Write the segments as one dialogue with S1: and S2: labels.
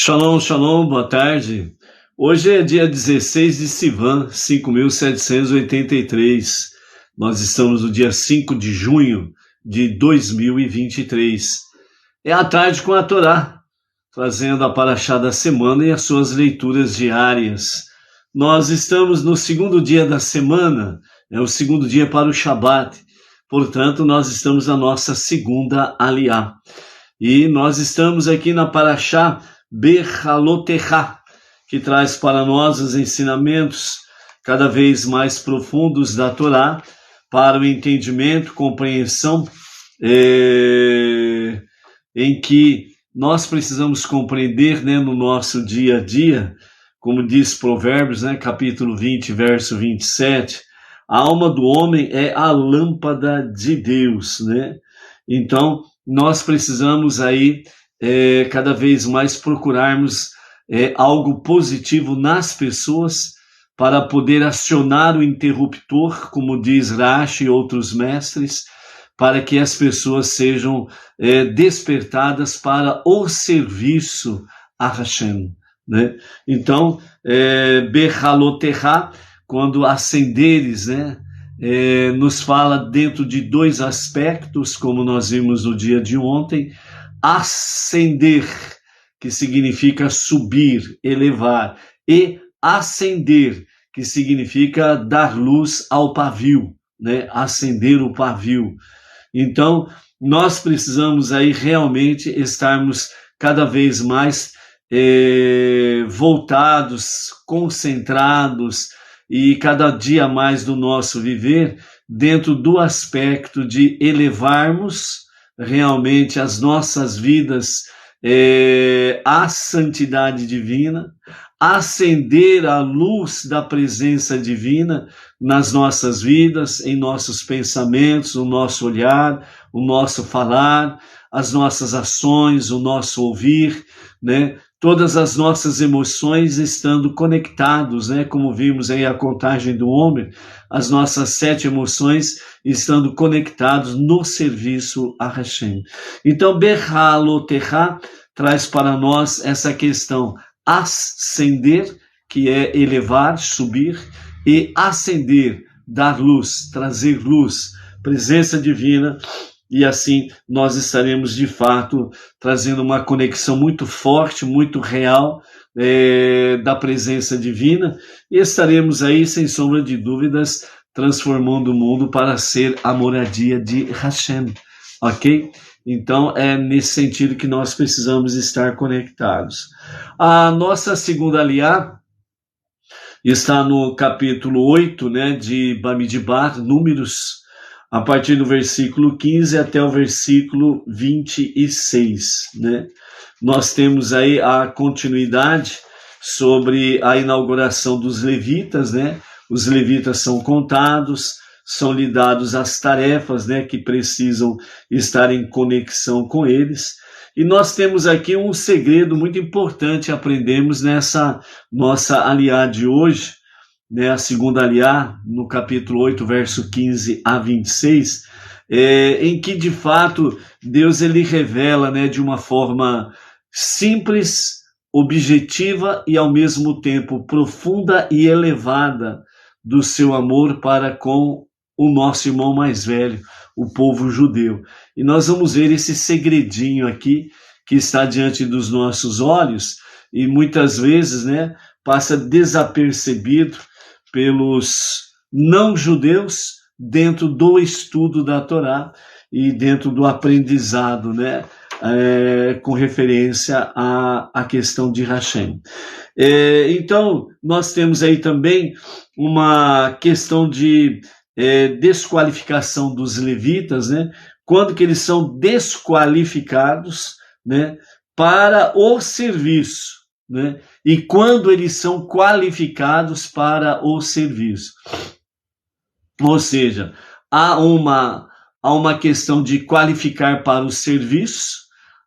S1: Shalom, shalom, boa tarde. Hoje é dia 16 de Sivan, 5.783. Nós estamos no dia 5 de junho de 2023. É a tarde com a Torá, trazendo a Parashá da semana e as suas leituras diárias. Nós estamos no segundo dia da semana, é o segundo dia para o Shabat. Portanto, nós estamos na nossa segunda Aliyá. E nós estamos aqui na Parashá Bechalotecha, que traz para nós os ensinamentos cada vez mais profundos da Torá, para o entendimento, compreensão, em que nós precisamos compreender, no nosso dia a dia, como diz Provérbios, capítulo 20, verso 27, a alma do homem é a lâmpada de Deus, Então, nós precisamos aí cada vez mais procurarmos algo positivo nas pessoas para poder acionar o interruptor, como diz Rashi e outros mestres, para que as pessoas sejam despertadas para o serviço a Hashem, Então, Bechalotecha, quando acenderes, nos fala dentro de dois aspectos, como nós vimos no dia de ontem: ascender, que significa subir, elevar, e acender, que significa dar luz ao pavio, acender o pavio. Então, nós precisamos aí realmente estarmos cada vez mais voltados, concentrados, e cada dia mais do nosso viver dentro do aspecto de elevarmos realmente as nossas vidas à santidade divina, acender a luz da presença divina nas nossas vidas, em nossos pensamentos, o nosso olhar, o nosso falar, as nossas ações, o nosso ouvir, Todas as nossas emoções estando conectados, como vimos aí a contagem do homem, as nossas 7 emoções estando conectados no serviço a Hashem. Então, Bechalotecha traz para nós essa questão: ascender, que é elevar, subir, e acender, dar luz, trazer luz, presença divina. E assim nós estaremos, de fato, trazendo uma conexão muito forte, muito real da presença divina, e estaremos aí, sem sombra de dúvidas, transformando o mundo para ser a moradia de Hashem, ok? Então, é nesse sentido que nós precisamos estar conectados. A nossa segunda Aliyá está no capítulo 8, de Bamidbar, Números, a partir do versículo 15 até o versículo 26, Nós temos aí a continuidade sobre a inauguração dos levitas, Os levitas são contados, são lhe dados as tarefas, que precisam estar em conexão com eles. E nós temos aqui um segredo muito importante, aprendemos nessa nossa Aliyá de hoje, a segunda Aliyá, no capítulo 8, verso 15 a 26, em que, de fato, Deus ele revela, de uma forma simples, objetiva e, ao mesmo tempo, profunda e elevada do seu amor para com o nosso irmão mais velho, o povo judeu. E nós vamos ver esse segredinho aqui, que está diante dos nossos olhos, e muitas vezes, passa desapercebido pelos não-judeus dentro do estudo da Torá e dentro do aprendizado, com referência à questão de Hashem. Então, nós temos aí também uma questão de desqualificação dos levitas, quando que eles são desqualificados, para o serviço, e quando eles são qualificados para o serviço. Ou seja, há uma questão de qualificar para o serviço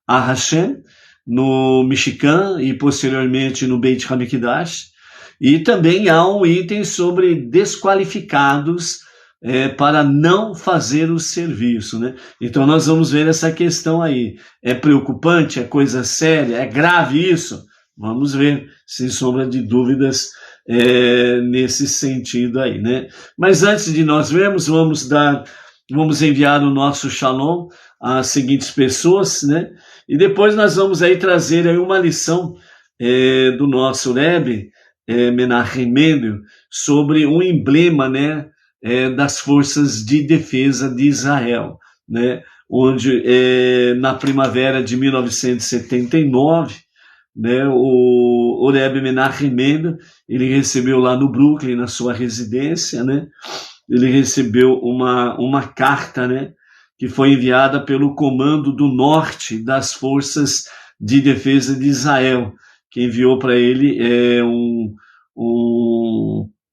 S1: a Hashem, no Mishkan e posteriormente no Beit HaMikdash, e também há um item sobre desqualificados para não fazer o serviço, Então nós vamos ver essa questão aí. É preocupante? É coisa séria? É grave isso? Vamos ver, sem sombra de dúvidas, nesse sentido aí, né? Mas antes de nós vermos, vamos enviar o nosso shalom às seguintes pessoas, né? E depois nós vamos aí trazer aí uma lição do nosso Rebbe, Menachem Mendel, sobre um emblema, né, das forças de defesa de Israel, né? Onde na primavera de 1979, né, o Rebbe Menachem Mendel, ele recebeu lá no Brooklyn, na sua residência, né, ele recebeu uma carta, né, que foi enviada pelo Comando do Norte das Forças de Defesa de Israel, que enviou para ele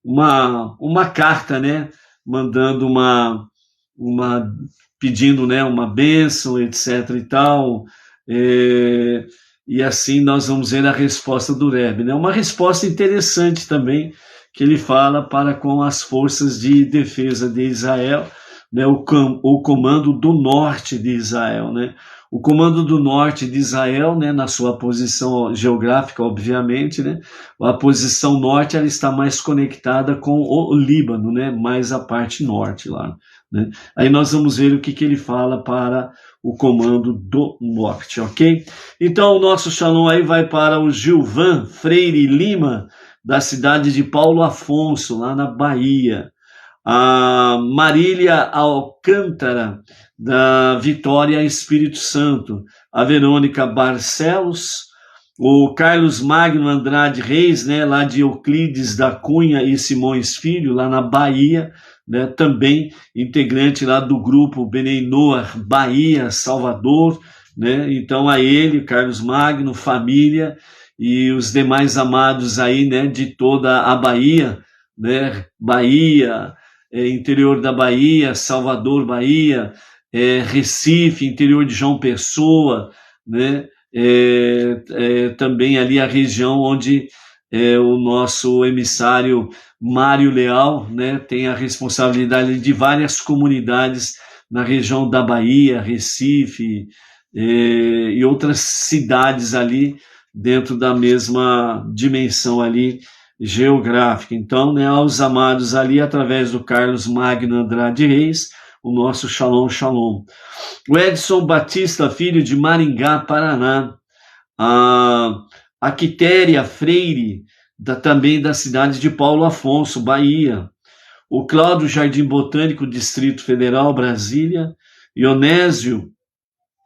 S1: uma carta, né, mandando pedindo, né, uma bênção, etc. e tal, e assim nós vamos ver a resposta do Rebbe, né? Uma resposta interessante também, que ele fala para com as forças de defesa de Israel, né? O comando do norte de Israel, né? O comando do norte de Israel, né, na sua posição geográfica, obviamente, né? A posição norte ela está mais conectada com o Líbano, né? Mais a parte norte lá, né? Aí nós vamos ver o que ele fala para o comando do norte, ok? Então o nosso shalom aí vai para o Gilvan Freire Lima, da cidade de Paulo Afonso, lá na Bahia. A Marília Alcântara, da Vitória Espírito Santo. A Verônica Barcelos, o Carlos Magno Andrade Reis, né, lá de Euclides da Cunha e Simões Filho, lá na Bahia, né, também integrante lá do grupo Benei Noah Bahia, Salvador, né? Então a ele, Carlos Magno, família e os demais amados aí, né, de toda a Bahia, né? Bahia, interior da Bahia, Salvador, Bahia, Recife, interior de João Pessoa, né? Também ali a região onde o nosso emissário Mário Leal, né, tem a responsabilidade de várias comunidades na região da Bahia, Recife, e outras cidades ali dentro da mesma dimensão ali geográfica. Então, né, aos amados ali, através do Carlos Magno Andrade Reis, o nosso Shalom, Shalom. O Edson Batista Filho, de Maringá, Paraná. A Quitéria Freire, também da cidade de Paulo Afonso, Bahia. O Cláudio Jardim Botânico, Distrito Federal, Brasília. Ionésio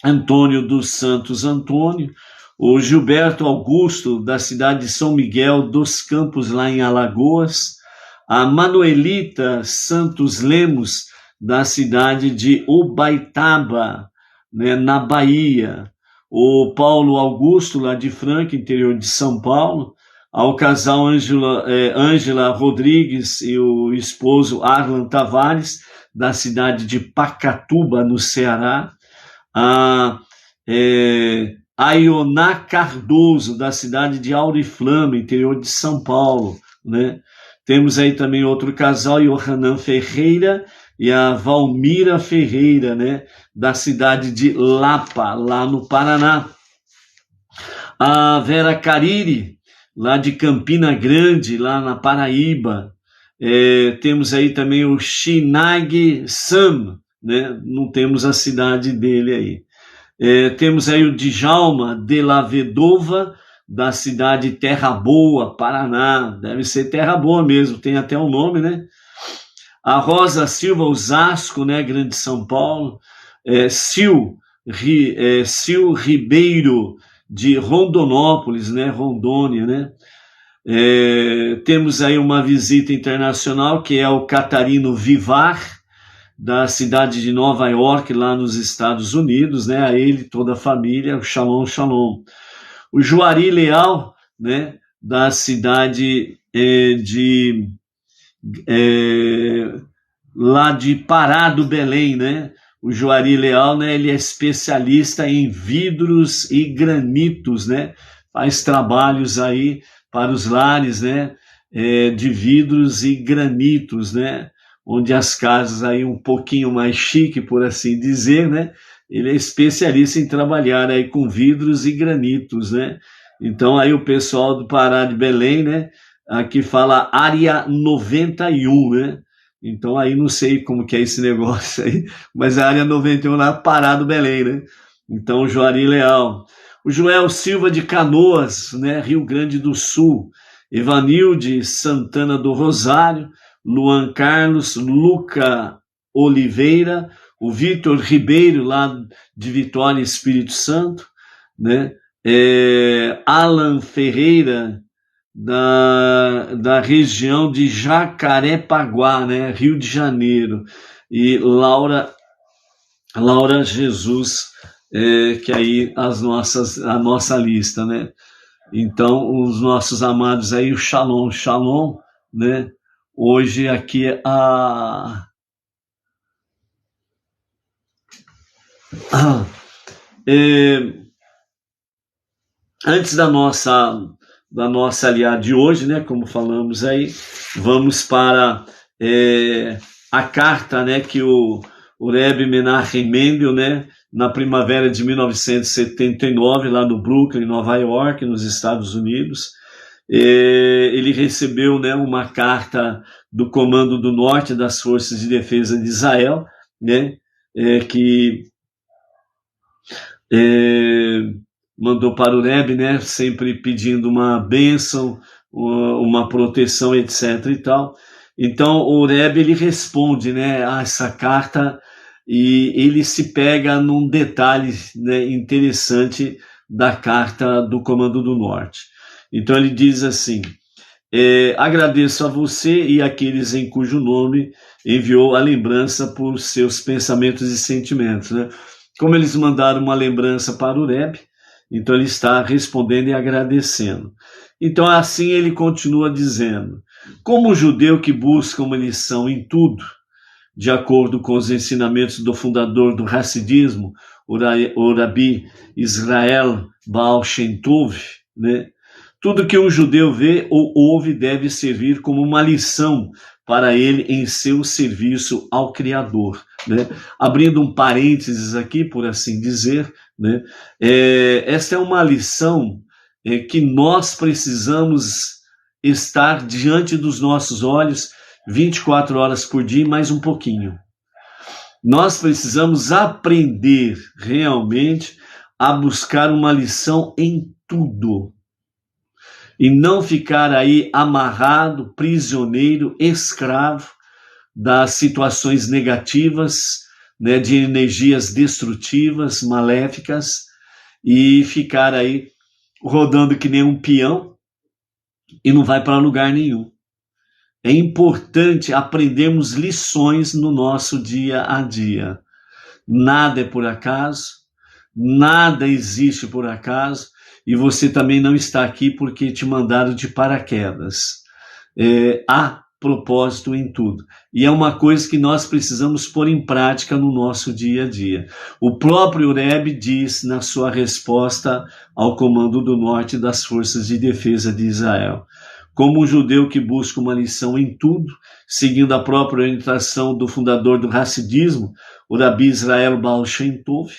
S1: Antônio dos Santos Antônio. O Gilberto Augusto, da cidade de São Miguel dos Campos, lá em Alagoas. A Manuelita Santos Lemos, da cidade de Ubaitaba, né, na Bahia. O Paulo Augusto, lá de Franca, interior de São Paulo. Ao casal Ângela Rodrigues e o esposo Arlan Tavares, da cidade de Pacatuba, no Ceará. A Aioná Cardoso, da cidade de Auriflama, interior de São Paulo, né? Temos aí também outro casal, Yohanan Ferreira e a Valmira Ferreira, né, da cidade de Lapa, lá no Paraná. A Vera Cariri, lá de Campina Grande, lá na Paraíba. Temos aí também o Shinag Sam, né, não temos a cidade dele aí. Temos aí o Djalma de la Vedova, da cidade de Terra Boa, Paraná. Deve ser Terra Boa mesmo, tem até o nome, né? A Rosa Silva Osasco, né, Grande São Paulo. Sil Ribeiro, de Rondonópolis, né, Rondônia, né? Temos aí uma visita internacional, que é o Catarino Vivar, da cidade de Nova York, lá nos Estados Unidos, né? A ele, toda a família, Shalom, Shalom. O Juari Leal, né, da cidade lá de Pará do Belém, né? O Juari Leal, né, ele é especialista em vidros e granitos, né? Faz trabalhos aí para os lares, né, de vidros e granitos, né? Onde as casas aí um pouquinho mais chique, por assim dizer, né? Ele é especialista em trabalhar aí com vidros e granitos, né? Então aí o pessoal do Pará de Belém, né, aqui fala área 91, né? Então aí não sei como que é esse negócio aí, mas a área 91 lá, Pará do Belém, né? Então Juari Leal. O Joel Silva de Canoas, né, Rio Grande do Sul. Evanilde Santana do Rosário, Luan Carlos, Luca Oliveira, o Vitor Ribeiro, lá de Vitória, Espírito Santo, né? Alan Ferreira, da região de Jacarepaguá, né? Rio de Janeiro, e Laura Jesus, que aí a nossa lista, né? Então, os nossos amados aí, o Shalom, Shalom, né? Hoje aqui antes da nossa aliada de hoje, né? Como falamos aí, vamos para a carta, né? Que o Rebbe Menachem Mendel, né? Na primavera de 1979, lá no Brooklyn, Nova York, nos Estados Unidos, ele recebeu, né, uma carta do Comando do Norte das Forças de Defesa de Israel, né, que mandou para o Rebbe, né, sempre pedindo uma bênção, uma proteção, etc. e tal. Então o Rebbe, ele responde, né, a essa carta, e ele se pega num detalhe, né, interessante da carta do Comando do Norte. Então ele diz assim: agradeço a você e aqueles em cujo nome enviou a lembrança por seus pensamentos e sentimentos, né? Como eles mandaram uma lembrança para o Rebbe, então ele está respondendo e agradecendo. Então assim ele continua dizendo: como judeu que busca uma lição em tudo, de acordo com os ensinamentos do fundador do Hassidismo, o Rabi Israel Baal Shem Tov, né? Tudo que um judeu vê ou ouve deve servir como uma lição para ele em seu serviço ao Criador, né? Abrindo um parênteses aqui, por assim dizer, né? Esta é uma lição que nós precisamos estar diante dos nossos olhos 24 horas por dia e mais um pouquinho. Nós precisamos aprender realmente a buscar uma lição em tudo. E não ficar aí amarrado, prisioneiro, escravo das situações negativas, né, de energias destrutivas, maléficas, e ficar aí rodando que nem um peão e não vai para lugar nenhum. É importante aprendermos lições no nosso dia a dia. Nada é por acaso, nada existe por acaso, e você também não está aqui porque te mandaram de paraquedas. Há propósito em tudo. E é uma coisa que nós precisamos pôr em prática no nosso dia a dia. O próprio Rebbe diz na sua resposta ao Comando do Norte das Forças de Defesa de Israel: como um judeu que busca uma lição em tudo, seguindo a própria orientação do fundador do Hassidismo, o Rabi Israel Baal Shem Tov,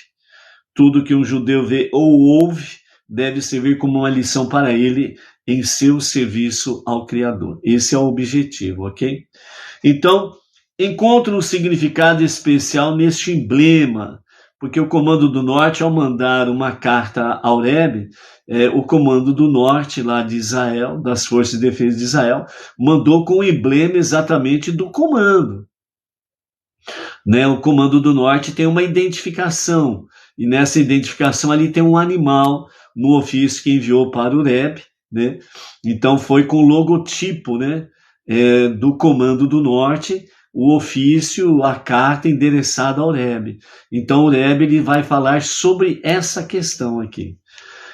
S1: tudo que um judeu vê ou ouve deve servir como uma lição para ele em seu serviço ao Criador. Esse é o objetivo, ok? Então, encontre um significado especial neste emblema, porque o Comando do Norte, ao mandar uma carta ao Rebbe, o Comando do Norte, lá de Israel, das Forças de Defesa de Israel, mandou com o emblema exatamente do comando. Né? O Comando do Norte tem uma identificação, e nessa identificação ali tem um animal no ofício que enviou para o Rebbe, né? Então foi com o logotipo, né, do Comando do Norte, o ofício, a carta endereçada ao Rebbe. Então o Rebbe, ele vai falar sobre essa questão aqui.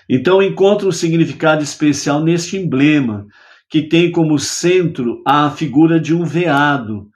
S1: Então encontra um significado especial neste emblema, que tem como centro a figura de um veado.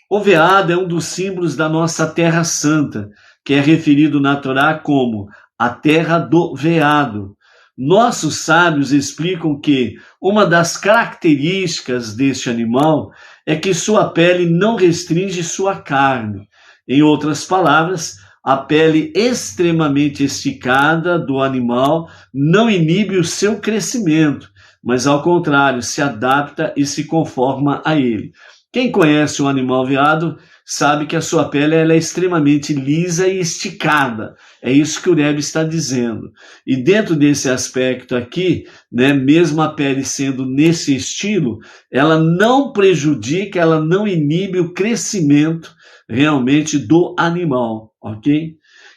S1: O veado é um dos símbolos da nossa Terra Santa, que é referido na Torá como a terra do veado. Nossos sábios explicam que uma das características deste animal é que sua pele não restringe sua carne. Em outras palavras, a pele extremamente esticada do animal não inibe o seu crescimento, mas ao contrário, se adapta e se conforma a ele. Quem conhece um animal veado sabe que a sua pele ela é extremamente lisa e esticada. É isso que o Rebbe está dizendo. E dentro desse aspecto aqui, né, mesmo a pele sendo nesse estilo, ela não prejudica, ela não inibe o crescimento realmente do animal, ok?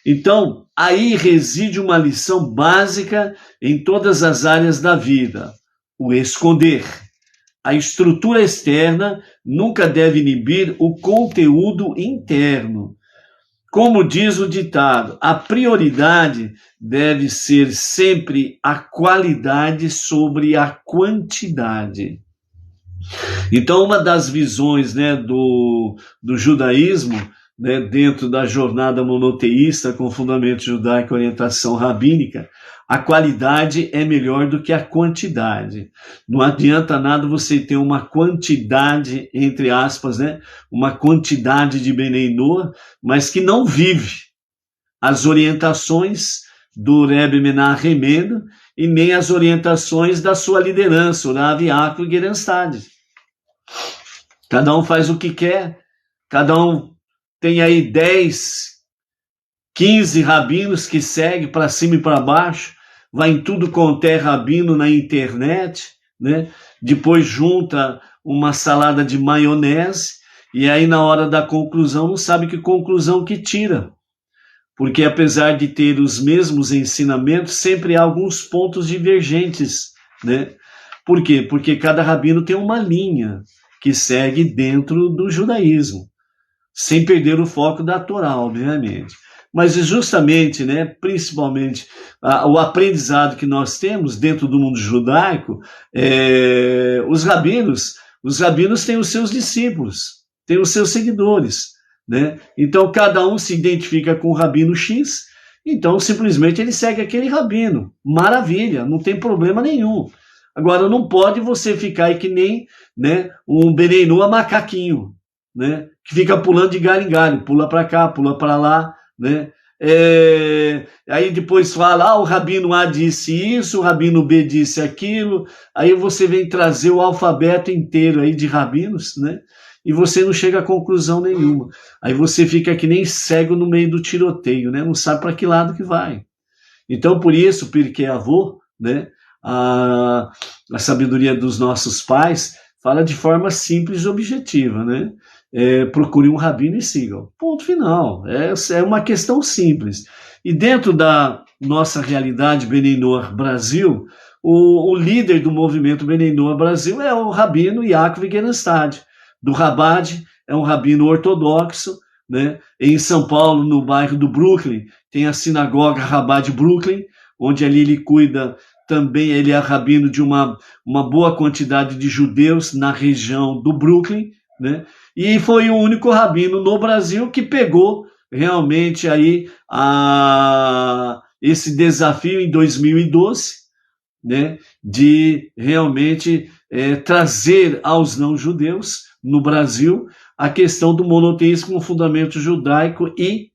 S1: Então, aí reside uma lição básica em todas as áreas da vida: o esconder. A estrutura externa nunca deve inibir o conteúdo interno. Como diz o ditado, a prioridade deve ser sempre a qualidade sobre a quantidade. Então, uma das visões, né, do judaísmo, né, dentro da jornada monoteísta com fundamento judaico e orientação rabínica, a qualidade é melhor do que a quantidade. Não adianta nada você ter uma quantidade, entre aspas, né, uma quantidade de Benei Noah, mas que não vive as orientações do Rebbe Menachem Mendel e nem as orientações da sua liderança, o Rav Yaakov Gerenstad. Cada um faz o que quer, cada um tem aí 10, 15 rabinos que segue para cima e para baixo, vai em tudo quanto é rabino na internet, né? Depois junta uma salada de maionese e aí na hora da conclusão não sabe que conclusão que tira. Porque apesar de ter os mesmos ensinamentos, sempre há alguns pontos divergentes, né? Por quê? Porque cada rabino tem uma linha que segue dentro do judaísmo, sem perder o foco da Torá, obviamente. Mas justamente, né, principalmente, o aprendizado que nós temos dentro do mundo judaico, os rabinos têm os seus discípulos, têm os seus seguidores, né? Então, cada um se identifica com o rabino X, então simplesmente ele segue aquele rabino. Maravilha, não tem problema nenhum. Agora, não pode você ficar aí que nem, né, um Benei Noah macaquinho, né, que fica pulando de galho em galho, pula para cá, pula para lá, né? Aí depois fala, o rabino A disse isso, o rabino B disse aquilo, aí você vem trazer o alfabeto inteiro aí de rabinos, né? E você não chega a conclusão nenhuma. Aí você fica que nem cego no meio do tiroteio, né? Não sabe para que lado que vai. Então, por isso, Pirkei Avot, né, a sabedoria dos nossos pais fala de forma simples e objetiva, né? Procure um rabino e siga. Ponto final. É uma questão simples. E dentro da nossa realidade Benei Noah Brasil, o líder do movimento Benei Noah Brasil é o rabino Yaakov Gerenstad. Do Rabad, é um rabino ortodoxo, né? Em São Paulo, no bairro do Brooklyn, tem a sinagoga Rabad Brooklyn, onde ali ele cuida também, ele é rabino de uma boa quantidade de judeus na região do Brooklyn, né? E foi o único rabino no Brasil que pegou realmente aí esse desafio em 2012, né? De realmente trazer aos não-judeus no Brasil a questão do monoteísmo com fundamento judaico e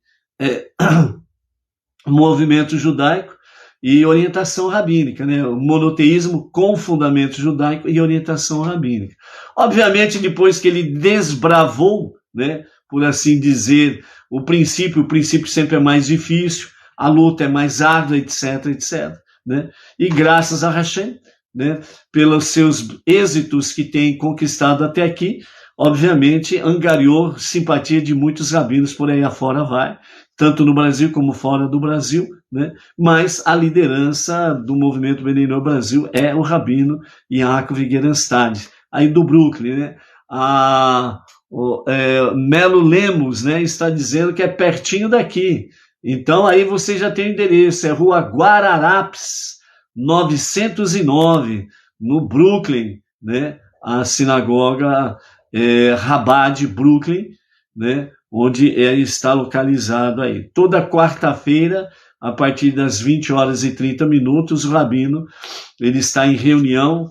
S1: movimento judaico e orientação rabínica, né? O monoteísmo com fundamento judaico e orientação rabínica. Obviamente, depois que ele desbravou, né, por assim dizer, o princípio sempre é mais difícil, a luta é mais árdua, etc, etc, né? E graças a Hashem, né, pelos seus êxitos que tem conquistado até aqui, obviamente angariou simpatia de muitos rabinos por aí afora vai, tanto no Brasil como fora do Brasil, né? Mas a liderança do movimento Benei Noah Brasil é o rabino Yaakov Gerenstad, aí do Brooklyn, né? Melo Lemos, né, está dizendo que é pertinho daqui. Então aí você já tem o endereço, é Rua Guararapes, 909, no Brooklyn, né? A sinagoga Rabad Brooklyn, né? Onde está localizado aí. Toda quarta-feira, a partir das 20 horas e 30 minutos, o rabino ele está em reunião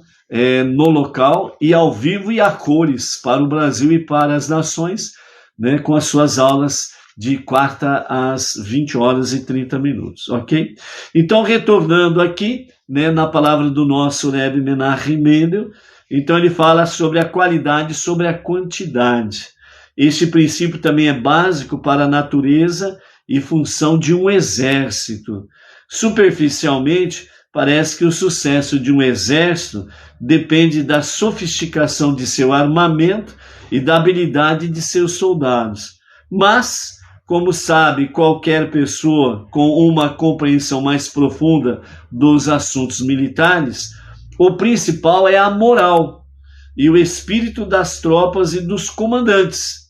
S1: no local e ao vivo e a cores para o Brasil e para as nações, né, com as suas aulas de quarta às 20 horas e 30 minutos, ok? Então, retornando aqui, né, na palavra do nosso Rebbe Menachem Mendel, então ele fala sobre a qualidade, sobre a quantidade. Este princípio também é básico para a natureza e função de um exército. Superficialmente, parece que o sucesso de um exército depende da sofisticação de seu armamento e da habilidade de seus soldados. Mas, como sabe qualquer pessoa com uma compreensão mais profunda dos assuntos militares, o principal é a moral e o espírito das tropas e dos comandantes.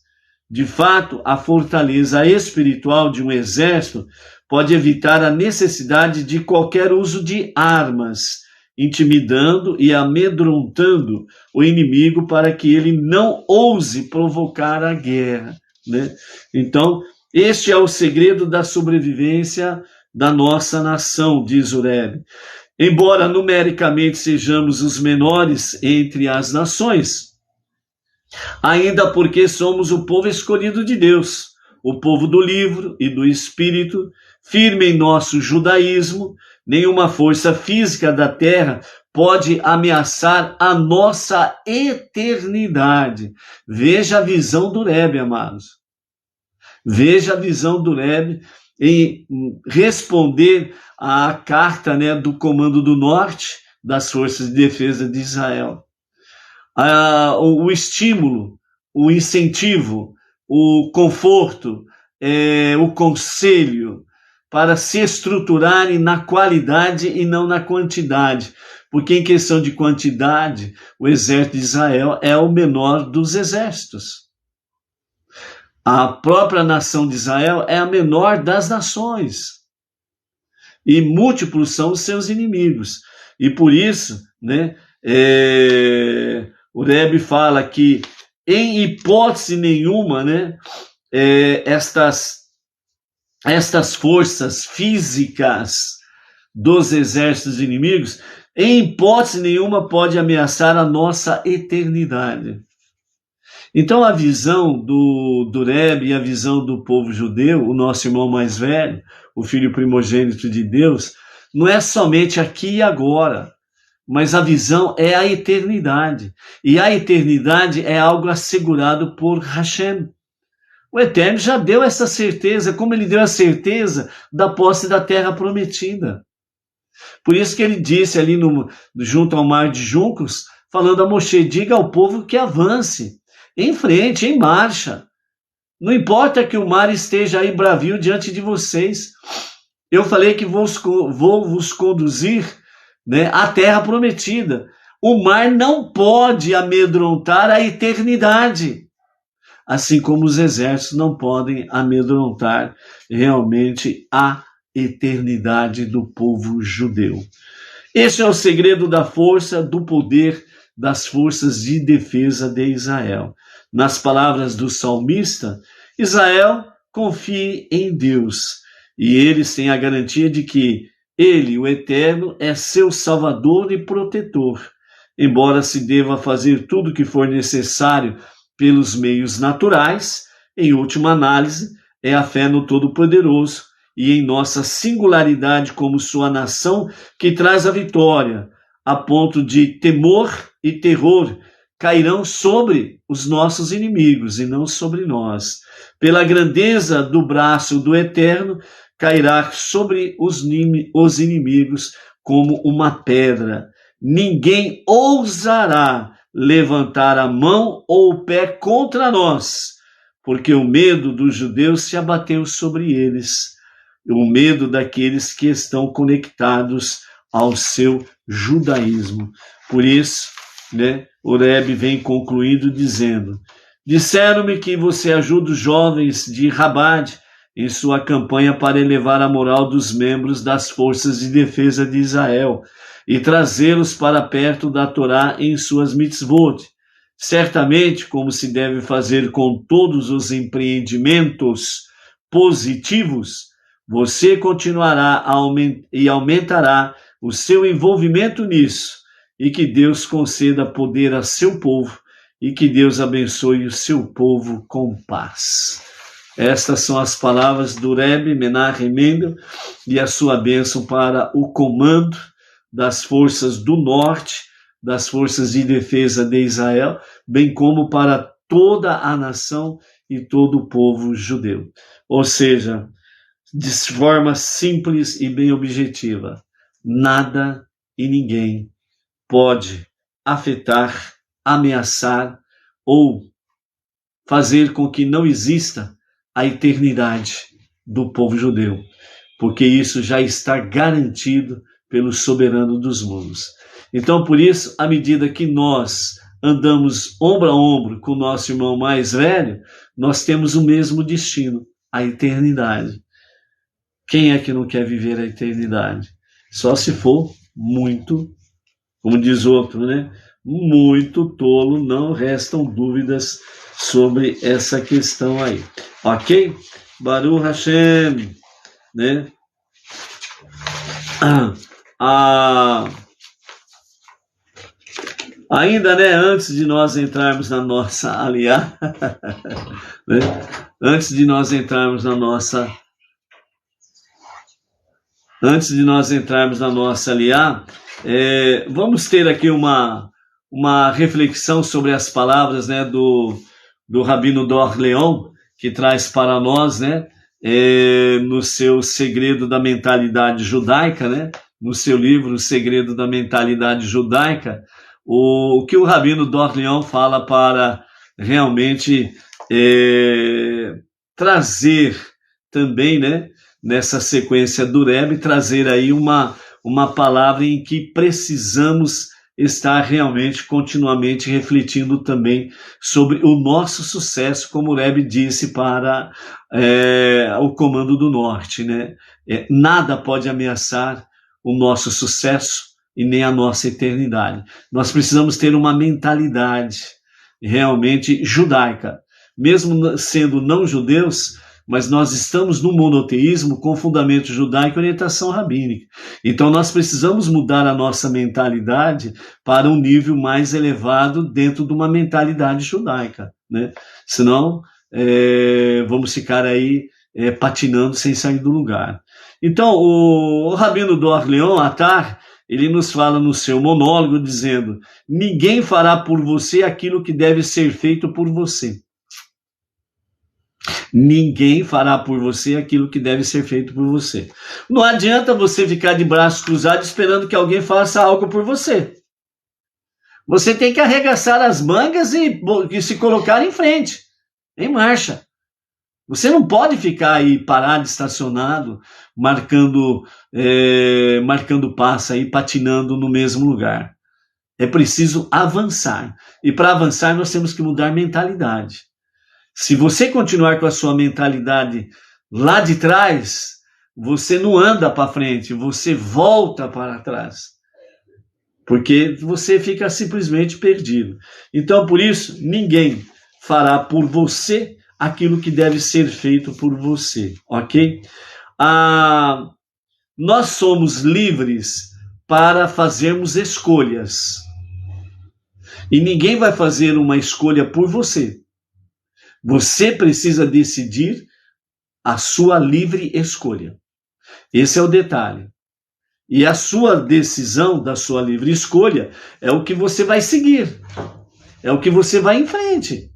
S1: De fato, a fortaleza espiritual de um exército pode evitar a necessidade de qualquer uso de armas, intimidando e amedrontando o inimigo para que ele não ouse provocar a guerra, né? Então, este é o segredo da sobrevivência da nossa nação, diz o Rebbe. Embora numericamente sejamos os menores entre as nações, ainda porque somos o povo escolhido de Deus, o povo do livro e do espírito, firme em nosso judaísmo, nenhuma força física da terra pode ameaçar a nossa eternidade. Veja a visão do Rebbe, amados. Veja a visão do Rebbe em responder à carta, né, do Comando do Norte das Forças de Defesa de Israel. O estímulo, o incentivo, o conforto, o conselho para se estruturarem na qualidade e não na quantidade. Porque em questão de quantidade, o exército de Israel é o menor dos exércitos. A própria nação de Israel é a menor das nações. E múltiplos são os seus inimigos. E por isso, né, o Rebbe fala que, em hipótese nenhuma, né, estas forças físicas dos exércitos inimigos, em hipótese nenhuma pode ameaçar a nossa eternidade. Então a visão do Rebbe e a visão do povo judeu, o nosso irmão mais velho, o filho primogênito de Deus, não é somente aqui e agora, mas a visão é a eternidade. E a eternidade é algo assegurado por Hashem. O Eterno já deu essa certeza, como ele deu a certeza da posse da terra prometida. Por isso que ele disse ali junto ao mar de juncos, falando a Moshe, diga ao povo que avance, em frente, em marcha. Não importa que o mar esteja aí bravio diante de vocês. Eu falei que vou vos conduzir, né, à terra prometida. O mar não pode amedrontar a eternidade. Assim como os exércitos não podem amedrontar realmente a eternidade do povo judeu. Esse é o segredo da força, do poder das forças de defesa de Israel. Nas palavras do salmista, Israel confie em Deus e eles têm a garantia de que Ele, o Eterno, é seu salvador e protetor. Embora se deva fazer tudo o que for necessário pelos meios naturais, em última análise, é a fé no Todo-Poderoso e em nossa singularidade como sua nação que traz a vitória, a ponto de temor e terror cairão sobre os nossos inimigos e não sobre nós. Pela grandeza do braço do Eterno, cairá sobre os inimigos como uma pedra. Ninguém ousará levantar a mão ou o pé contra nós, porque o medo dos judeus se abateu sobre eles, o medo daqueles que estão conectados ao seu judaísmo. Por isso, né, o Rebbe vem concluindo dizendo: disseram-me que você ajuda os jovens de Rabad em sua campanha para elevar a moral dos membros das forças de defesa de Israel e trazê-los para perto da Torá em suas mitzvot. Certamente, como se deve fazer com todos os empreendimentos positivos, você continuará e aumentará o seu envolvimento nisso, e que Deus conceda poder a seu povo, e que Deus abençoe o seu povo com paz. Estas são as palavras do Rebbe Menachem Mendel e a sua bênção para o comando das forças do norte, das forças de defesa de Israel, bem como para toda a nação e todo o povo judeu. Ou seja, de forma simples e bem objetiva, nada e ninguém pode afetar, ameaçar ou fazer com que não exista a eternidade do povo judeu, porque isso já está garantido pelo soberano dos mundos. Então, por isso, à medida que nós andamos ombro a ombro com o nosso irmão mais velho, nós temos o mesmo destino, a eternidade. Quem é que não quer viver a eternidade? Só se for muito, como diz outro, né? Muito tolo, não restam dúvidas sobre essa questão aí. Ok? Baruch Hashem, né? Ainda, né, antes de nós entrarmos na nossa aliá, né? Antes de nós entrarmos na nossa aliá, vamos ter aqui uma reflexão sobre as palavras, né, do Rabino Dor Leon, que traz para nós, né, no seu Segredo da Mentalidade Judaica, né, no seu livro O Segredo da Mentalidade Judaica, o que o Rabino Dor Leon fala para realmente trazer também, né, nessa sequência do Rebbe, trazer aí uma palavra em que precisamos estar realmente continuamente refletindo também sobre o nosso sucesso, como o Rebbe disse para o Comando do Norte, né? Nada pode ameaçar o nosso sucesso e nem a nossa eternidade. Nós precisamos ter uma mentalidade realmente judaica, mesmo sendo não judeus, mas nós estamos no monoteísmo com fundamento judaico e orientação rabínica. Então nós precisamos mudar a nossa mentalidade para um nível mais elevado dentro de uma mentalidade judaica, né? Senão vamos ficar aí patinando sem sair do lugar. Então o Rabino Dor Leon Attar, ele nos fala no seu monólogo dizendo: ninguém fará por você aquilo que deve ser feito por você. Ninguém fará por você aquilo que deve ser feito por você. Não adianta você ficar de braços cruzados esperando que alguém faça algo por você. Você tem que arregaçar as mangas e se colocar em frente, em marcha. Você não pode ficar aí parado, estacionado, marcando passo aí, patinando no mesmo lugar. É preciso avançar. E para avançar nós temos que mudar mentalidade. Se você continuar com a sua mentalidade lá de trás, você não anda para frente, você volta para trás. Porque você fica simplesmente perdido. Então, por isso, ninguém fará por você aquilo que deve ser feito por você, ok? Nós somos livres para fazermos escolhas. E ninguém vai fazer uma escolha por você. Você precisa decidir a sua livre escolha. Esse é o detalhe. E a sua decisão da sua livre escolha é o que você vai seguir. É o que você vai em frente.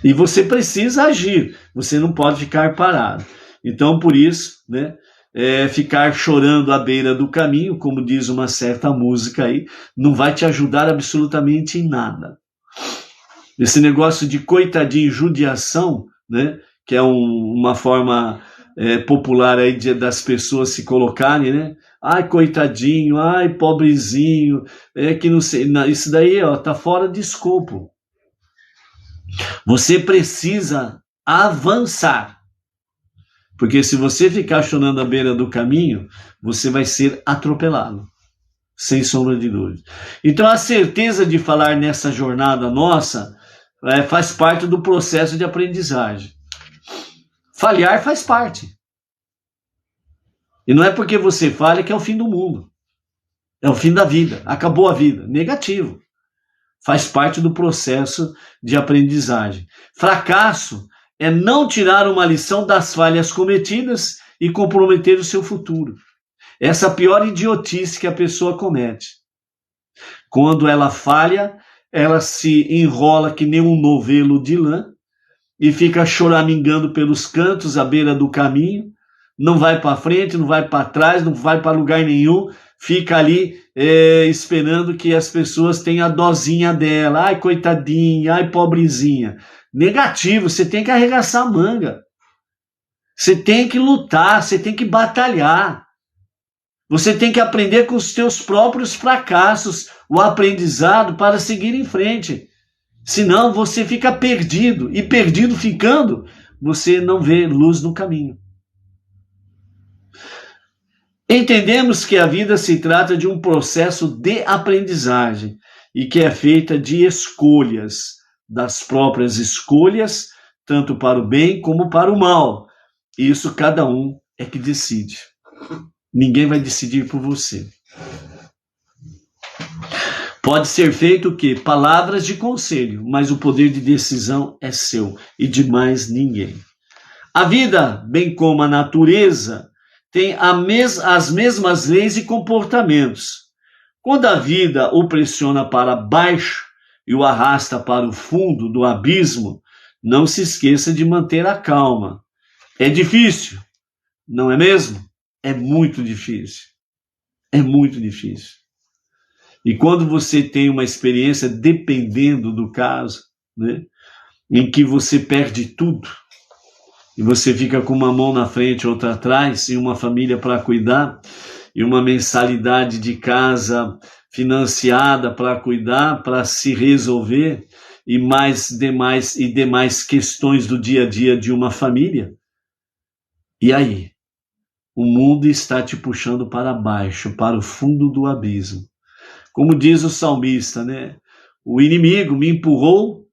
S1: E você precisa agir. Você não pode ficar parado. Então, por isso, né, ficar chorando à beira do caminho, como diz uma certa música aí, não vai te ajudar absolutamente em nada. Esse negócio de coitadinho, judiação, né, que é uma forma popular aí das pessoas se colocarem, né? Ai, coitadinho, ai, pobrezinho, que não sei, isso daí, ó, tá fora de escopo. Você precisa avançar, porque se você ficar chorando à beira do caminho, você vai ser atropelado, sem sombra de dúvida. Então a certeza de falar nessa jornada nossa faz parte do processo de aprendizagem. Falhar faz parte. E não é porque você falha que é o fim do mundo. É o fim da vida. Acabou a vida. Negativo. Faz parte do processo de aprendizagem. Fracasso é não tirar uma lição das falhas cometidas e comprometer o seu futuro. Essa é a pior idiotice que a pessoa comete. Quando ela falha, ela se enrola que nem um novelo de lã e fica choramingando pelos cantos à beira do caminho, não vai para frente, não vai para trás, não vai para lugar nenhum, fica ali esperando que as pessoas tenham a dosinha dela. Ai, coitadinha, ai, pobrezinha. Negativo, você tem que arregaçar a manga. Você tem que lutar, você tem que batalhar. Você tem que aprender com os teus próprios fracassos, o aprendizado para seguir em frente. Senão você fica perdido, e perdido ficando, você não vê luz no caminho. Entendemos que a vida se trata de um processo de aprendizagem e que é feita de escolhas, das próprias escolhas, tanto para o bem como para o mal. Isso cada um é que decide. Ninguém vai decidir por você. Pode ser feito o quê? Palavras de conselho, mas o poder de decisão é seu e de mais ninguém. A vida, bem como a natureza, tem as mesmas leis e comportamentos. Quando a vida o pressiona para baixo e o arrasta para o fundo do abismo, não se esqueça de manter a calma. É difícil, não é mesmo? É muito difícil. É muito difícil. E quando você tem uma experiência, dependendo do caso, né, em que você perde tudo, e você fica com uma mão na frente, outra atrás, e uma família para cuidar, e uma mensalidade de casa financiada para cuidar, para se resolver, e demais questões do dia a dia de uma família. E aí? O mundo está te puxando para baixo, para o fundo do abismo. Como diz o salmista, né? O inimigo me empurrou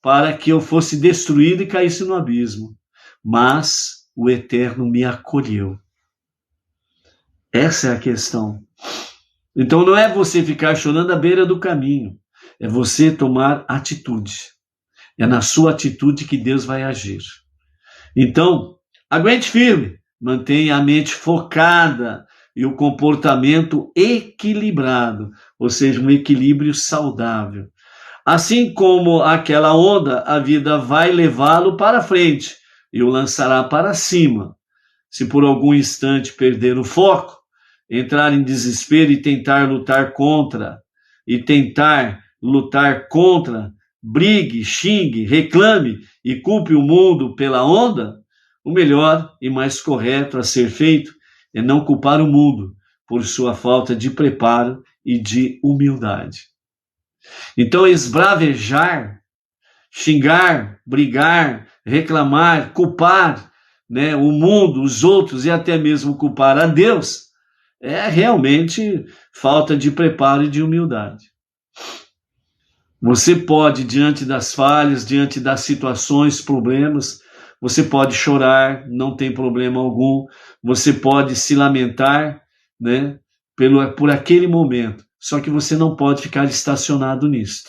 S1: para que eu fosse destruído e caísse no abismo, mas o Eterno me acolheu. Essa é a questão. Então não é você ficar chorando à beira do caminho, é você tomar atitude. É na sua atitude que Deus vai agir. Então, aguente firme, mantenha a mente focada e o comportamento equilibrado, ou seja, um equilíbrio saudável. Assim como aquela onda, a vida vai levá-lo para frente e o lançará para cima. Se por algum instante perder o foco, entrar em desespero e tentar lutar contra, brigue, xingue, reclame e culpe o mundo pela onda, o melhor e mais correto a ser feito é não culpar o mundo por sua falta de preparo e de humildade. Então, esbravejar, xingar, brigar, reclamar, culpar, né, o mundo, os outros e até mesmo culpar a Deus é realmente falta de preparo e de humildade. Você pode, diante das falhas, diante das situações, problemas, você pode chorar, não tem problema algum. Você pode se lamentar, né, por aquele momento. Só que você não pode ficar estacionado nisto.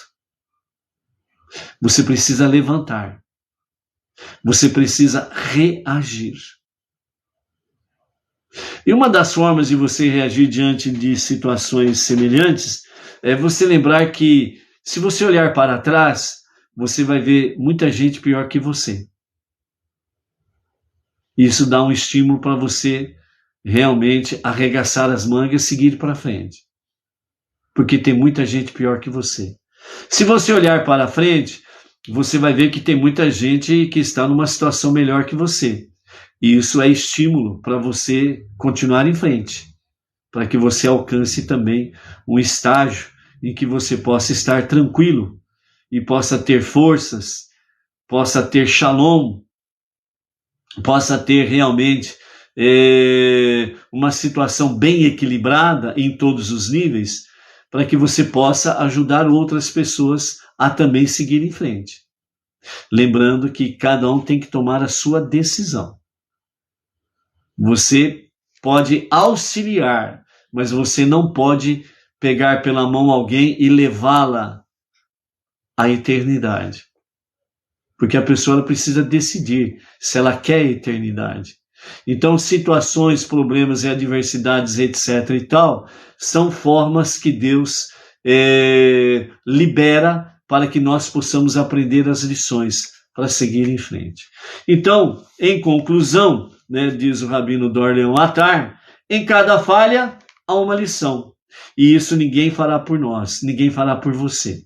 S1: Você precisa levantar. Você precisa reagir. E uma das formas de você reagir diante de situações semelhantes é você lembrar que, se você olhar para trás, você vai ver muita gente pior que você. Isso dá um estímulo para você realmente arregaçar as mangas e seguir para frente. Porque tem muita gente pior que você. Se você olhar para frente, você vai ver que tem muita gente que está numa situação melhor que você. E isso é estímulo para você continuar em frente, para que você alcance também um estágio em que você possa estar tranquilo e possa ter forças, possa ter shalom, possa ter realmente uma situação bem equilibrada em todos os níveis, para que você possa ajudar outras pessoas a também seguir em frente. Lembrando que cada um tem que tomar a sua decisão. Você pode auxiliar, mas você não pode pegar pela mão alguém e levá-la à eternidade. porque a pessoa ela precisa decidir se ela quer a eternidade. Então, situações, problemas e adversidades, etc. e tal, são formas que Deus libera para que nós possamos aprender as lições para seguir em frente. Então, em conclusão, né, diz o Rabino Dor Leon-Attar, em cada falha há uma lição. E isso ninguém fará por nós, ninguém fará por você.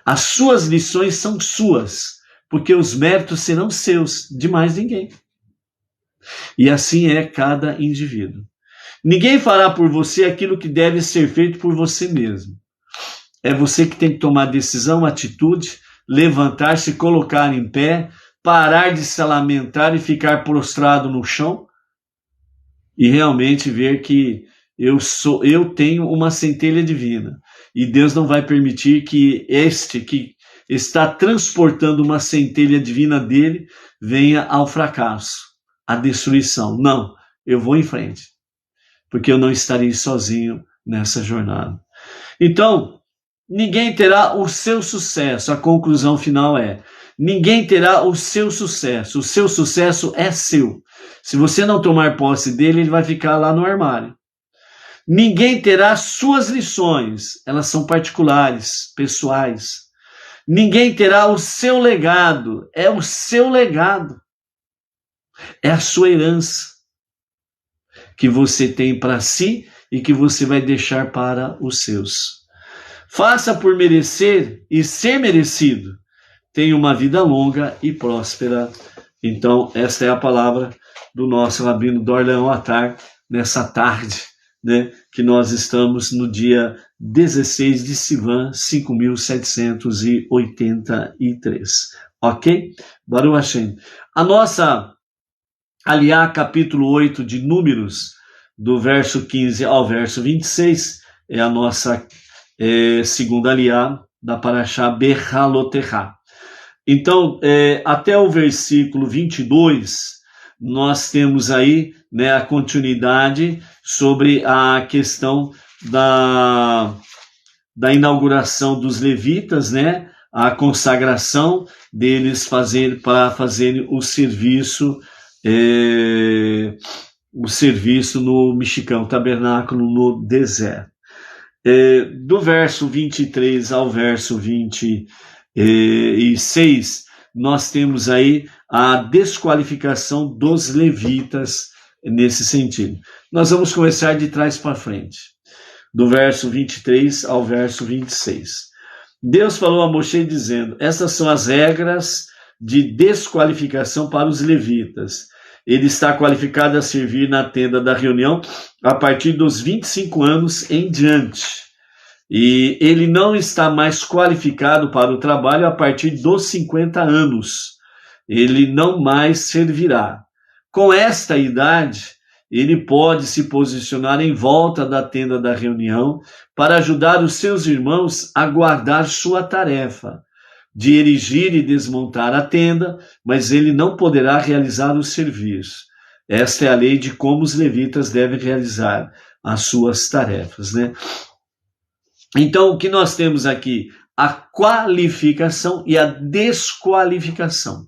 S1: As suas lições são suas, porque os méritos serão seus, de mais ninguém. E assim é cada indivíduo. Ninguém fará por você aquilo que deve ser feito por você mesmo. É você que tem que tomar decisão, atitude, levantar-se, colocar em pé, parar de se lamentar e ficar prostrado no chão e realmente ver que eu tenho uma centelha divina e Deus não vai permitir que este que está transportando uma centelha divina dele venha ao fracasso, à destruição. Não, eu vou em frente, porque eu não estarei sozinho nessa jornada. Então, ninguém terá o seu sucesso. A conclusão final é: ninguém terá o seu sucesso. O seu sucesso é seu. Se você não tomar posse dele, ele vai ficar lá no armário. Ninguém terá suas lições. Elas são particulares, pessoais. Ninguém terá o seu legado. É o seu legado. É a sua herança que você tem para si e que você vai deixar para os seus. Faça por merecer e ser merecido. Tenha uma vida longa e próspera. Então, esta é a palavra do nosso Rabino Dor Leon-Attar nessa tarde, né, que nós estamos no dia 16 de Sivan, 5.783. Ok? Baruch Hashem. A nossa Aliá, capítulo 8 de Números, do verso 15 ao verso 26, é a nossa segunda aliá da Parashá Behaloterá. Então, até o versículo 22, nós temos aí, né, a continuidade sobre a questão da inauguração dos levitas, né, a consagração deles para fazerem o serviço no mexicano, tabernáculo no deserto. Do verso 23 ao verso 26, nós temos aí a desqualificação dos levitas nesse sentido. Nós vamos começar de trás para frente, do verso 23 ao verso 26. Deus falou a Moshe dizendo: essas são as regras de desqualificação para os levitas. Ele está qualificado a servir na tenda da reunião a partir dos 25 anos em diante. E ele não está mais qualificado para o trabalho a partir dos 50 anos. Ele não mais servirá. Com esta idade, ele pode se posicionar em volta da tenda da reunião para ajudar os seus irmãos a guardar sua tarefa de erigir e desmontar a tenda, mas ele não poderá realizar o serviço. Esta é a lei de como os levitas devem realizar as suas tarefas, né? Então, o que nós temos aqui? A qualificação e a desqualificação.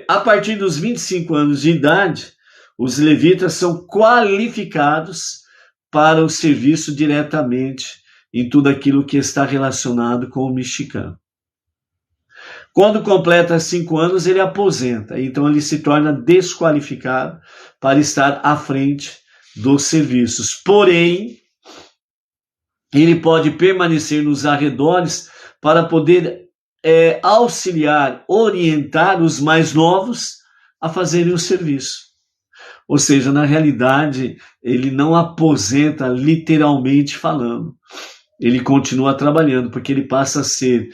S1: A partir dos 25 anos de idade, os levitas são qualificados para o serviço diretamente em tudo aquilo que está relacionado com o mexicano. Quando completa 5 anos, ele aposenta, então ele se torna desqualificado para estar à frente dos serviços. Porém, ele pode permanecer nos arredores para poder auxiliar, orientar os mais novos a fazerem o serviço. Ou seja, na realidade, ele não aposenta literalmente falando. Ele continua trabalhando, porque ele passa a ser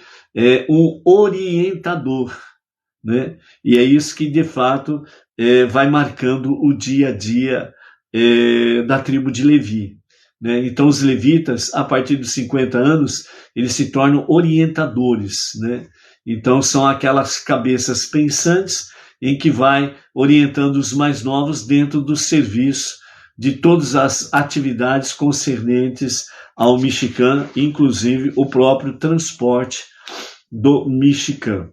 S1: um orientador, né? E é isso que, de fato, vai marcando o dia a dia da tribo de Levi, né? Então, os levitas, a partir dos 50 anos, eles se tornam orientadores, né? Então, são aquelas cabeças pensantes em que vai orientando os mais novos dentro do serviço de todas as atividades concernentes ao mexicano, inclusive o próprio transporte do Michigan.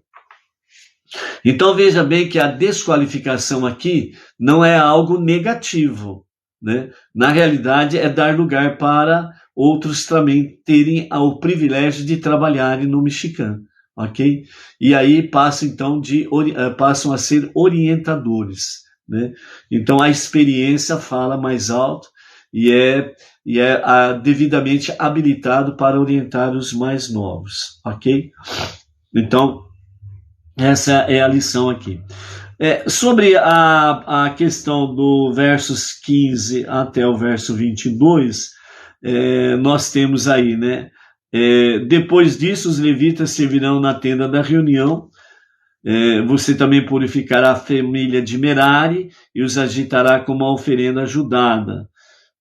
S1: Então veja bem que a desqualificação aqui não é algo negativo, né? Na realidade é dar lugar para outros também terem o privilégio de trabalharem no Michigan, ok? E aí passam a ser orientadores, né? Então a experiência fala mais alto e é devidamente habilitado para orientar os mais novos, ok? Então essa é a lição aqui. Sobre a questão do versos 15 até o verso 22, nós temos aí, né? Depois disso, os levitas servirão na tenda da reunião. Você também purificará a família de Merari e os agitará como uma oferenda ajudada,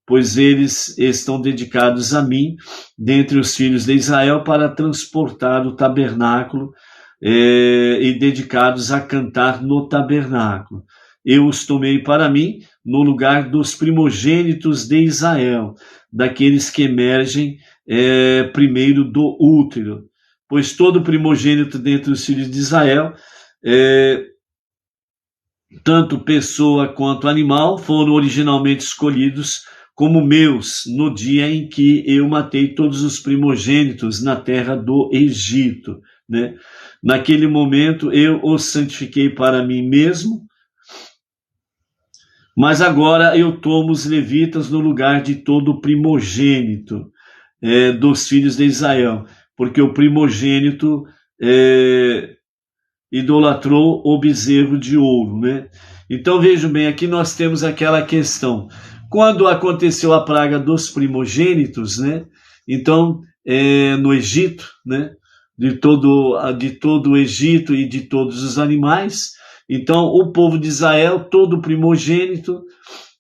S1: pois eles estão dedicados a mim, dentre os filhos de Israel, para transportar o tabernáculo e dedicados a cantar no tabernáculo. Eu os tomei para mim no lugar dos primogênitos de Israel, daqueles que emergem primeiro do útero, pois todo primogênito dentre os filhos de Israel, tanto pessoa quanto animal, foram originalmente escolhidos como meus no dia em que eu matei todos os primogênitos na terra do Egito, né? Naquele momento eu os santifiquei para mim mesmo, mas agora eu tomo os levitas no lugar de todo primogênito dos filhos de Israel, porque o primogênito idolatrou o bezerro de ouro, né? Então vejam bem, aqui nós temos aquela questão. Quando aconteceu a praga dos primogênitos, né? Então, no Egito, né? De todo o Egito e de todos os animais. Então, o povo de Israel, todo primogênito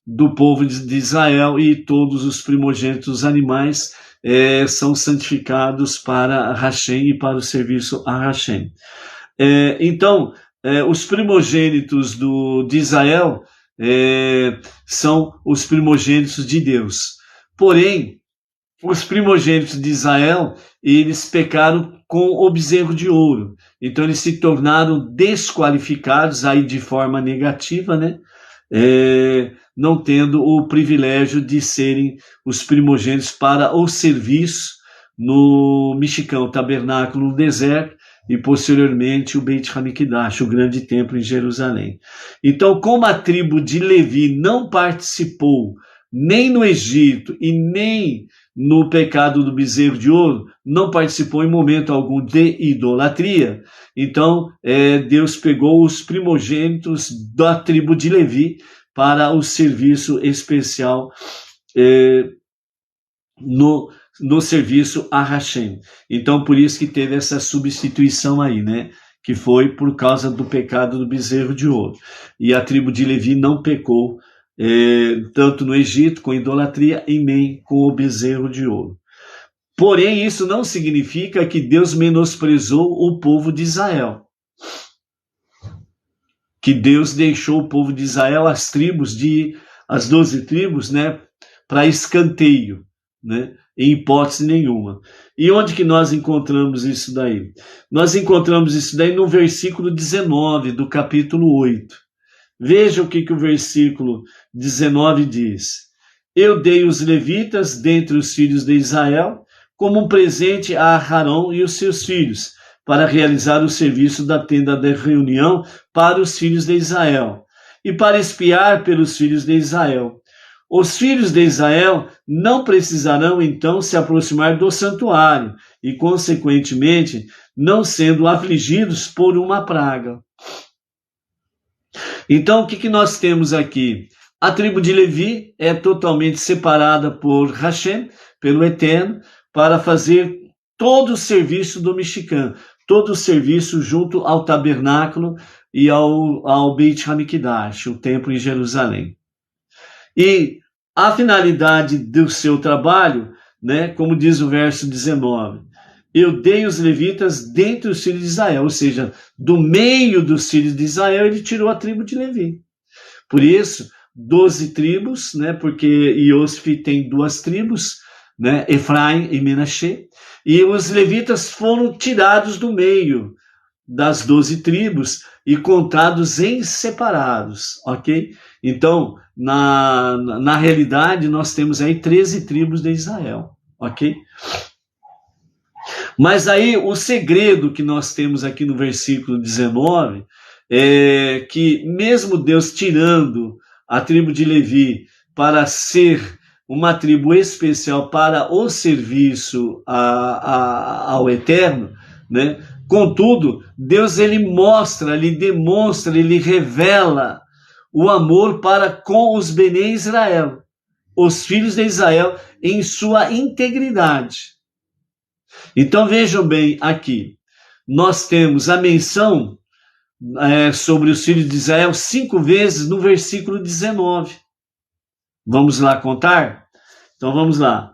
S1: do povo de Israel e todos os primogênitos dos animais são santificados para Hashem e para o serviço a Hashem. Então, os primogênitos de Israel são os primogênitos de Deus. Porém, os primogênitos de Israel, eles pecaram com o bezerro de ouro. Então, eles se tornaram desqualificados aí de forma negativa, né? Não tendo o privilégio de serem os primogênitos para o serviço no Mishkan, o tabernáculo no deserto, e posteriormente o Beit HaMikdash, o grande templo em Jerusalém. Então, como a tribo de Levi não participou nem no Egito e nem no pecado do bezerro de ouro, não participou em momento algum de idolatria, então Deus pegou os primogênitos da tribo de Levi para o serviço especial no serviço a Hashem. Então, por isso que teve essa substituição aí, né? Que foi por causa do pecado do bezerro de ouro. E a tribo de Levi não pecou tanto no Egito com idolatria e nem com o bezerro de ouro. Porém, isso não significa que Deus menosprezou o povo de Israel. Que Deus deixou o povo de Israel, as 12 tribos, né, para escanteio, né, em hipótese nenhuma. E onde que nós encontramos isso daí? Nós encontramos isso daí no versículo 19 do capítulo 8. Veja o que o versículo 19 diz. Eu dei os levitas dentre os filhos de Israel como um presente a Arão e os seus filhos, para realizar o serviço da tenda da reunião para os filhos de Israel, e para espiar pelos filhos de Israel. Os filhos de Israel não precisarão, então, se aproximar do santuário, e, consequentemente, não sendo afligidos por uma praga. Então, o que nós temos aqui? A tribo de Levi é totalmente separada por Hashem, pelo Eterno, para fazer todo o serviço do Mishkan, todo o serviço junto ao tabernáculo e ao Beit HaMikdash, o templo em Jerusalém. E a finalidade do seu trabalho, né, como diz o verso 19, eu dei os levitas dentre os filhos de Israel, ou seja, do meio dos filhos de Israel, ele tirou a tribo de Levi. Por isso, 12 tribos, né, porque Iosif tem 2 tribos, né? Efraim e Menaxê, e os levitas foram tirados do meio das 12 tribos e contados em separados, ok? Então, na realidade, nós temos aí 13 tribos de Israel, ok? Mas aí o segredo que nós temos aqui no versículo 19 é que mesmo Deus tirando a tribo de Levi para ser uma tribo especial para o serviço ao Eterno, né? Contudo, Deus ele mostra, ele demonstra, ele revela o amor para com os Bnei Israel, os filhos de Israel, em sua integridade. Então vejam bem aqui, nós temos a menção sobre os filhos de Israel 5 vezes no versículo 19. Vamos lá contar? Então vamos lá.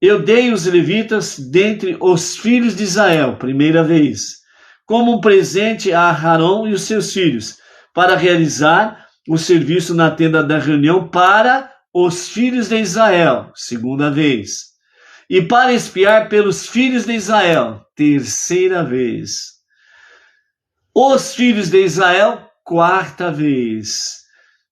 S1: Eu dei os levitas dentre os filhos de Israel, primeira vez, como um presente a Arão e os seus filhos, para realizar o serviço na tenda da reunião para os filhos de Israel, segunda vez. E para espiar pelos filhos de Israel, terceira vez. Os filhos de Israel, quarta vez.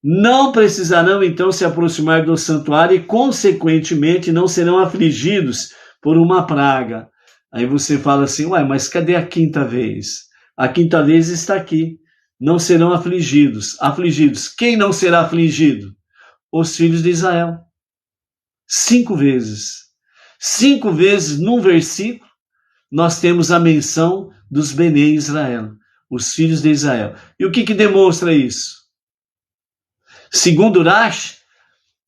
S1: Não precisarão então se aproximar do santuário e, consequentemente, não serão afligidos por uma praga. Aí você fala assim, ué, mas cadê a quinta vez? A quinta vez está aqui. Não serão afligidos. Afligidos. Quem não será afligido? Os filhos de Israel. 5 vezes. 5 vezes num versículo, nós temos a menção dos Bnei Israel, os filhos de Israel. E o que demonstra isso? Segundo Rashi,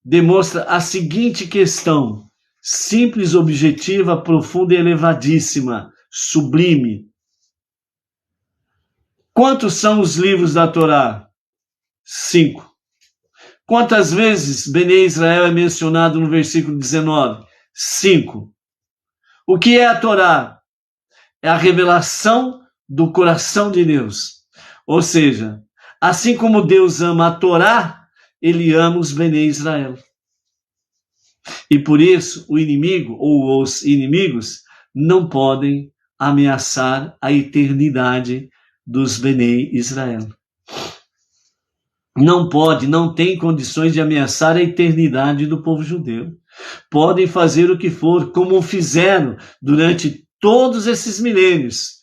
S1: demonstra a seguinte questão, simples, objetiva, profunda e elevadíssima, sublime. Quantos são os livros da Torá? 5. Quantas vezes Bnei Israel é mencionado no versículo 19? 5. O que é a Torá? É a revelação do coração de Deus. Ou seja, assim como Deus ama a Torá, ele ama os Bnei Israel. E por isso o inimigo ou os inimigos não podem ameaçar a eternidade dos Bnei Israel. Não pode, não tem condições de ameaçar a eternidade do povo judeu. Podem fazer o que for, como fizeram durante todos esses milênios,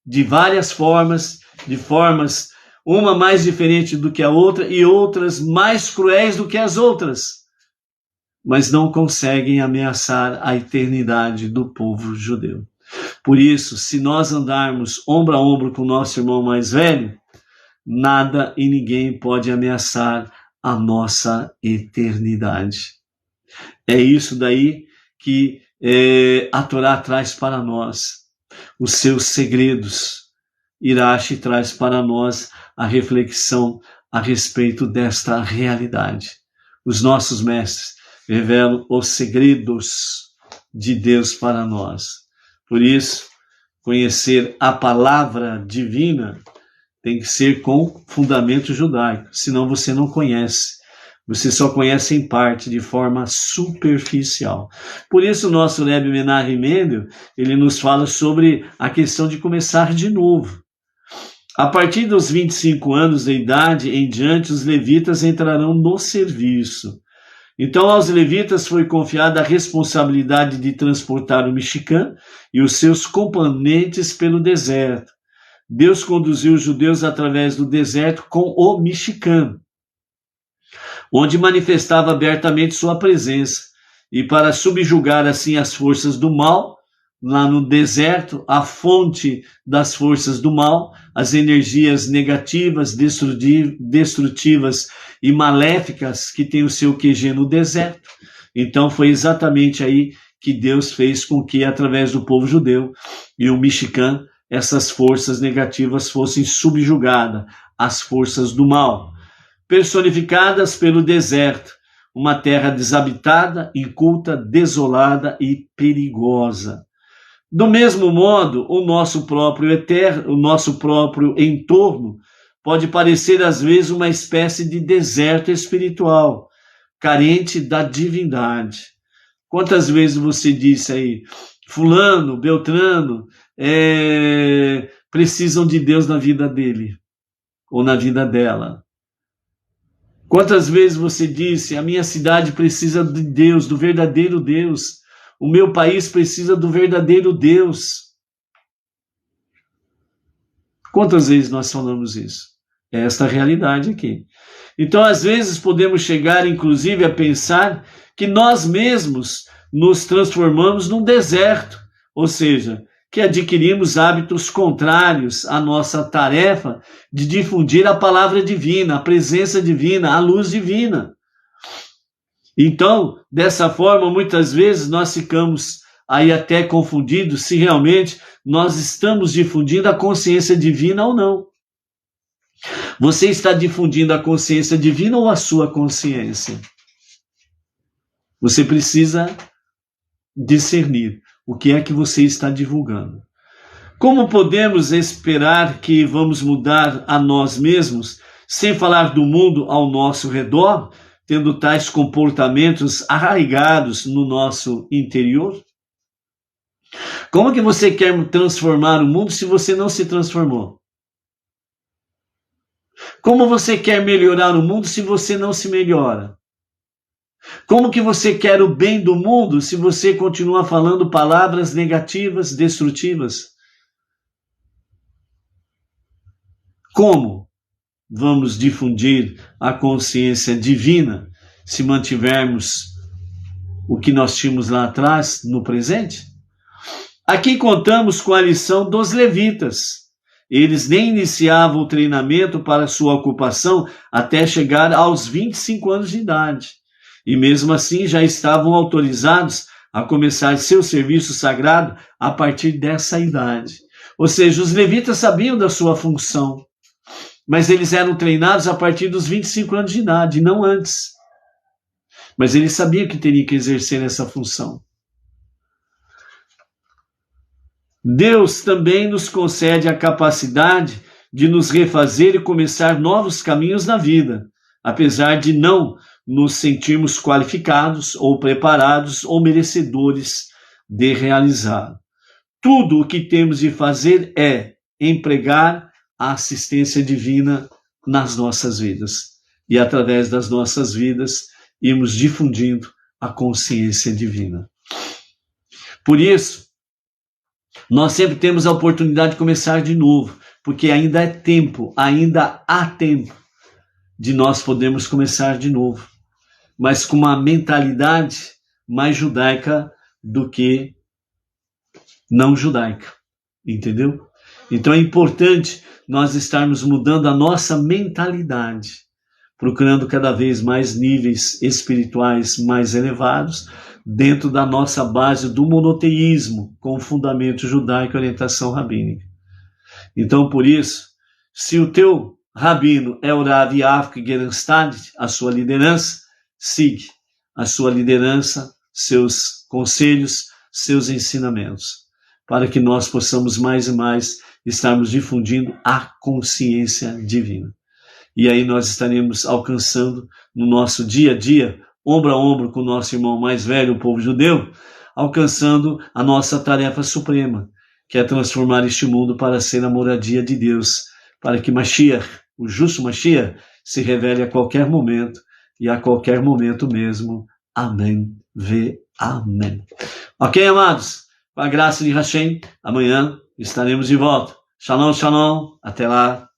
S1: de várias formas, de formas uma mais diferente do que a outra e outras mais cruéis do que as outras, mas não conseguem ameaçar a eternidade do povo judeu. Por isso, se nós andarmos ombro a ombro com o nosso irmão mais velho, nada e ninguém pode ameaçar a nossa eternidade. É isso daí que a Torá traz para nós, os seus segredos. Irashi traz para nós a reflexão a respeito desta realidade. Os nossos mestres revelam os segredos de Deus para nós. Por isso, conhecer a palavra divina tem que ser com fundamento judaico, senão você não conhece. Você só conhece em parte, de forma superficial. Por isso, o nosso Rebbe Menahem Mendel, ele nos fala sobre a questão de começar de novo. A partir dos 25 anos de idade em diante, os levitas entrarão no serviço. Então, aos levitas foi confiada a responsabilidade de transportar o Mishkan e os seus componentes pelo deserto. Deus conduziu os judeus através do deserto com o Mishkan, onde manifestava abertamente sua presença, e para subjugar assim as forças do mal, lá no deserto, a fonte das forças do mal, as energias negativas, destrutivas e maléficas que têm o seu QG no deserto. Então foi exatamente aí que Deus fez com que, através do povo judeu e o Mishkan, essas forças negativas fossem subjugadas, as forças do mal, personificadas pelo deserto, uma terra desabitada, inculta, desolada e perigosa. Do mesmo modo, o nosso próprio entorno pode parecer às vezes uma espécie de deserto espiritual, carente da divindade. Quantas vezes você disse aí, fulano, beltrano, precisam de Deus na vida dele ou na vida dela? Quantas vezes você disse, a minha cidade precisa de Deus, do verdadeiro Deus, o meu país precisa do verdadeiro Deus? Quantas vezes nós falamos isso? É esta a realidade aqui. Então, às vezes, podemos chegar, inclusive, a pensar que nós mesmos nos transformamos num deserto, ou seja, que adquirimos hábitos contrários à nossa tarefa de difundir a palavra divina, a presença divina, a luz divina. Então, dessa forma, muitas vezes nós ficamos aí até confundidos se realmente nós estamos difundindo a consciência divina ou não. Você está difundindo a consciência divina ou a sua consciência? Você precisa discernir o que é que você está divulgando. Como podemos esperar que vamos mudar a nós mesmos sem falar do mundo ao nosso redor, tendo tais comportamentos arraigados no nosso interior? Como que você quer transformar o mundo se você não se transformou? Como você quer melhorar o mundo se você não se melhora? Como que você quer o bem do mundo se você continua falando palavras negativas, destrutivas? Como vamos difundir a consciência divina se mantivermos o que nós tínhamos lá atrás no presente? Aqui contamos com a lição dos levitas. Eles nem iniciavam o treinamento para sua ocupação até chegar aos 25 anos de idade. E mesmo assim já estavam autorizados a começar seu serviço sagrado a partir dessa idade. Ou seja, os levitas sabiam da sua função, mas eles eram treinados a partir dos 25 anos de idade, não antes. Mas eles sabiam que teriam que exercer essa função. Deus também nos concede a capacidade de nos refazer e começar novos caminhos na vida, apesar de não nos sentirmos qualificados ou preparados ou merecedores de realizar. Tudo o que temos de fazer é empregar a assistência divina nas nossas vidas. E através das nossas vidas, irmos difundindo a consciência divina. Por isso, nós sempre temos a oportunidade de começar de novo, porque ainda é tempo, ainda há tempo de nós podermos começar de novo, mas com uma mentalidade mais judaica do que não judaica, entendeu? Então é importante nós estarmos mudando a nossa mentalidade, procurando cada vez mais níveis espirituais mais elevados, dentro da nossa base do monoteísmo, com fundamento judaico e orientação rabínica. Então, por isso, se o teu rabino é o Rav Yafke Gerenstad, a sua liderança, siga a sua liderança, seus conselhos, seus ensinamentos, para que nós possamos mais e mais estarmos difundindo a consciência divina. E aí nós estaremos alcançando no nosso dia a dia, ombro a ombro com o nosso irmão mais velho, o povo judeu, alcançando a nossa tarefa suprema, que é transformar este mundo para ser a moradia de Deus, para que Mashiach, o justo Mashiach, se revele a qualquer momento, e a qualquer momento mesmo. Amém. Amém. Ok, amados? Com a graça de Hashem, amanhã estaremos de volta. Shalom, shalom. Até lá.